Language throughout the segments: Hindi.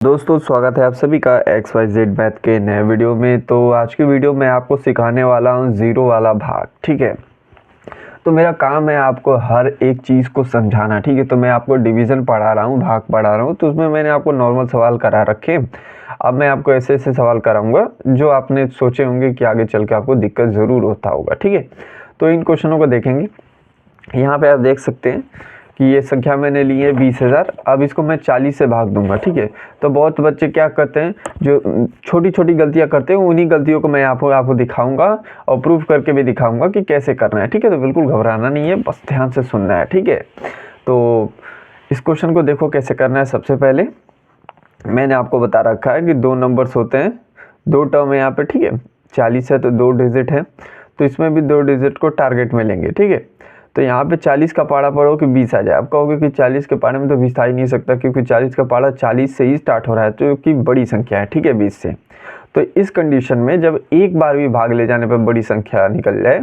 दोस्तों स्वागत है आप सभी का XYZ मैथ के नए वीडियो में। तो आज की वीडियो में आपको सिखाने वाला हूँ ज़ीरो वाला भाग। ठीक है, तो मेरा काम है आपको हर एक चीज़ को समझाना। ठीक है, तो मैं आपको डिवीज़न पढ़ा रहा हूँ, भाग पढ़ा रहा हूँ, तो उसमें मैंने आपको नॉर्मल सवाल करा रखे। अब मैं आपको ऐसे ऐसे सवाल कराऊंगा जो आपने सोचे होंगे कि आगे चल के आपको दिक्कत ज़रूर होता होगा। ठीक है, तो इन क्वेश्चनों को देखेंगे। यहाँ पे आप देख सकते हैं कि ये संख्या मैंने ली है 20,000। अब इसको मैं 40 से भाग दूंगा। ठीक है, तो बहुत बच्चे क्या करते हैं, जो छोटी छोटी गलतियां करते हैं, उन्हीं गलतियों को मैं आपको दिखाऊंगा और प्रूफ करके भी दिखाऊंगा कि कैसे करना है। ठीक है, तो बिल्कुल घबराना नहीं है, बस ध्यान से सुनना है। ठीक है, तो इस क्वेश्चन को देखो कैसे करना है। सबसे पहले मैंने आपको बता रखा है कि दो नंबर्स होते हैं, दो टर्म है यहाँ पे। ठीक है, 40 है तो 2 डिजिट है, तो इसमें भी 2 डिजिट को टारगेट में लेंगे। ठीक है, तो यहाँ पे 40 का पाड़ा पढ़ो कि 20 आ जाए। आप कहोगे कि 40 के पाड़े में तो 20 आ ही नहीं सकता, क्योंकि 40 का पाड़ा 40 से ही स्टार्ट हो रहा है, जो कि बड़ी संख्या है। ठीक है, 20 से। तो इस कंडीशन में जब एक बार भी भाग ले जाने पर बड़ी संख्या निकल जाए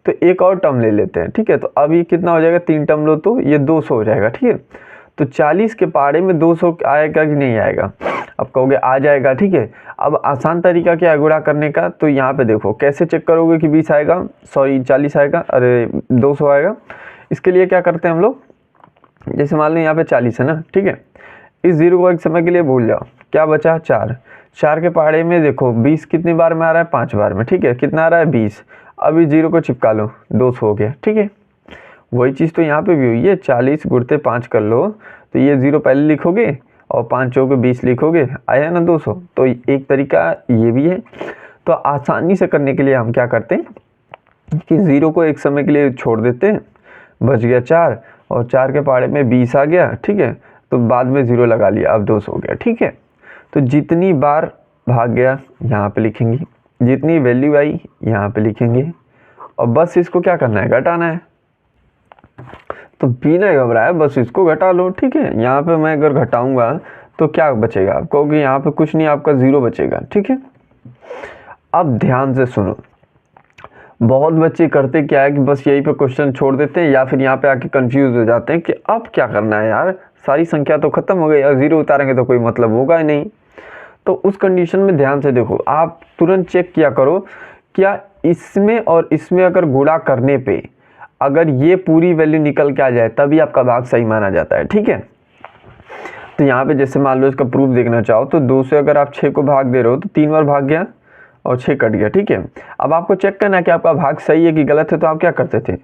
तो एक और टर्म ले लेते हैं। ठीक है, तो अब ये कितना हो जाएगा, 3 टर्म लो तो ये 200 हो जाएगा। ठीक है, तो 40 के पाड़े में 200 आएगा कि नहीं आएगा? अब कहोगे आ जाएगा। ठीक है, अब आसान तरीका क्या है गुणा करने का, तो यहाँ पे देखो कैसे चेक करोगे कि 20 आएगा, सॉरी 40 आएगा, अरे 200 आएगा। इसके लिए क्या करते हैं हम लोग, जैसे मान लो यहाँ पे 40 है ना। ठीक है, इस जीरो को एक समय के लिए भूल जाओ, क्या बचा 4। 4 के पाड़े में देखो 20 कितनी बार में आ रहा है, 5 बार में। ठीक है, कितना आ रहा है 20। अब इस जीरो को चिपका लो, 200 हो गया। ठीक है, वही चीज़ तो यहाँ पे भी हुई है, 40 गुणते 5 कर लो तो ये जीरो पहले लिखोगे और 5 चौके 20 लिखोगे, आया ना 200। तो एक तरीका ये भी है। तो आसानी से करने के लिए हम क्या करते हैं कि ज़ीरो को एक समय के लिए छोड़ देते हैं, बच गया 4 और 4 के पाड़े में 20 आ गया। ठीक है, तो बाद में ज़ीरो लगा लिया, अब 200 हो गया। ठीक है, तो जितनी बार भाग गया यहाँ पे लिखेंगे, जितनी वैल्यू आई यहाँ पे लिखेंगे, और बस इसको क्या करना है, घटाना है। तो बिना घबराए बस इसको घटा लो। ठीक है, यहाँ पे मैं अगर घटाऊंगा तो क्या बचेगा, आप कहोगे यहाँ पे कुछ नहीं, आपका 0 बचेगा। ठीक है, अब ध्यान से सुनो। बहुत बच्चे करते क्या है कि बस यहीं पे क्वेश्चन छोड़ देते हैं, या फिर यहाँ पे आके कंफ्यूज हो जाते हैं कि अब क्या करना है यार, सारी संख्या तो खत्म हो गई, और 0 उतारेंगे तो कोई मतलब होगा ही नहीं। तो उस कंडीशन में ध्यान से देखो, आप तुरंत चेक किया करो क्या इसमें और इसमें अगर गुणा करने पे अगर ये पूरी वैल्यू निकल के आ जाए तभी आपका भाग सही माना जाता है। ठीक है, तो यहाँ पे जैसे मान लो इसका प्रूफ देखना चाहो तो 2 से अगर आप 6 को भाग दे रहे हो तो 3 बार भाग गया और 6 कट गया। ठीक है, अब आपको चेक करना है कि आपका भाग सही है कि गलत है। तो आप क्या करते थे,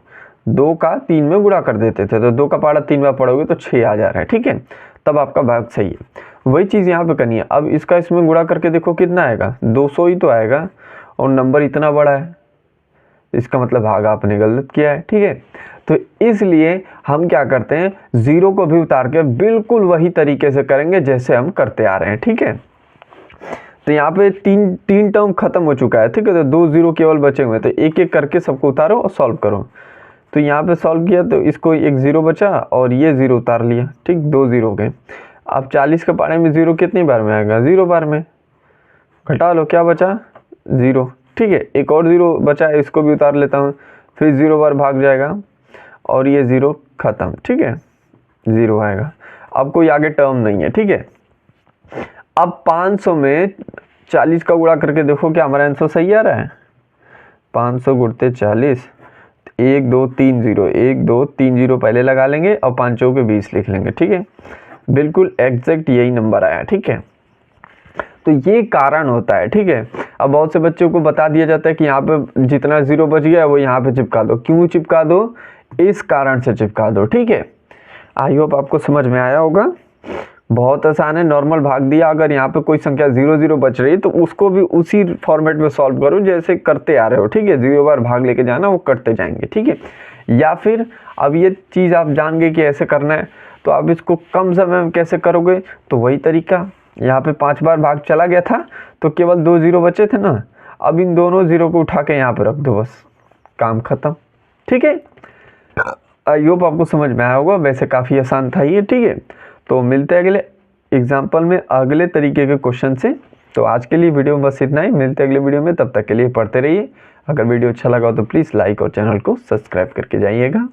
2 का 3 में गुणा कर देते थे, तो 2 का पाड़ा 3 बार पढ़ोगे तो 6 आ जा रहा है। ठीक है, तब आपका भाग सही है। वही चीज़ यहाँ पे करनी है। अब इसका इसमें गुणा करके देखो कितना आएगा, 200 ही तो आएगा, और नंबर इतना बड़ा है, इसका मतलब भाग आपने गलत किया है। ठीक है, तो इसलिए हम क्या करते हैं, 0 को भी उतार के बिल्कुल वही तरीके से करेंगे जैसे हम करते आ रहे हैं। ठीक है, तो यहाँ पे तीन टर्म खत्म हो चुका है। ठीक है, तो 2 0 केवल बचे हुए हैं, तो एक एक करके सबको उतारो और सॉल्व करो। तो यहाँ पे सॉल्व किया तो इसको एक 0 बचा और ये 0 उतार लिया। ठीक, 2 0 हो गए। अब 40 के पारे में 0 कितनी बार में आएगा, 0 बार में। घटा लो, क्या बचा, 0। ठीक है, एक और 0 बचा है, इसको भी उतार लेता हूँ, फिर 0 बार भाग जाएगा और ये 0 खत्म। ठीक है, 0 आएगा, अब कोई आगे टर्म नहीं है। ठीक है, अब 500 में 40 का गुणा करके देखो क्या हमारा आंसर सही आ रहा है। 500 गुणते 40, 1 2 3 0, 1 2 3 0 पहले लगा लेंगे और 5 चौके 20 लिख लेंगे। ठीक है, बिल्कुल एग्जैक्ट यही नंबर आया। ठीक है, तो ये कारण होता है। ठीक है, अब बहुत से बच्चों को बता दिया जाता है कि यहाँ पे जितना 0 बच गया वो यहाँ पे चिपका दो। क्यों चिपका दो, इस कारण से चिपका दो। ठीक है, आई होप आपको समझ में आया होगा। बहुत आसान है, नॉर्मल भाग दिया, अगर यहाँ पे कोई संख्या 0 0 बच रही तो उसको भी उसी फॉर्मेट में सॉल्व करो जैसे करते आ रहे हो। ठीक है, 0 बार भाग लेके जाना, वो कटते जाएंगे। ठीक है, या फिर अब ये चीज़ आप जान गए कि ऐसे करना है, तो आप इसको कम समय में कैसे करोगे, तो वही तरीका, यहाँ पे 5 बार भाग चला गया था तो केवल 2 0 बचे थे ना, अब इन दोनों 0 को उठा के यहाँ पे रख दो, बस काम खत्म। ठीक है, आई होप आपको समझ में आया होगा। वैसे काफ़ी आसान था ये। ठीक है, तो मिलते हैं अगले एग्जाम्पल में अगले तरीके के क्वेश्चन से। तो आज के लिए वीडियो में बस इतना ही, मिलते हैं अगले वीडियो में, तब तक के लिए पढ़ते रहिए। अगर वीडियो अच्छा लगा हो तो प्लीज़ लाइक और चैनल को सब्सक्राइब करके जाइएगा।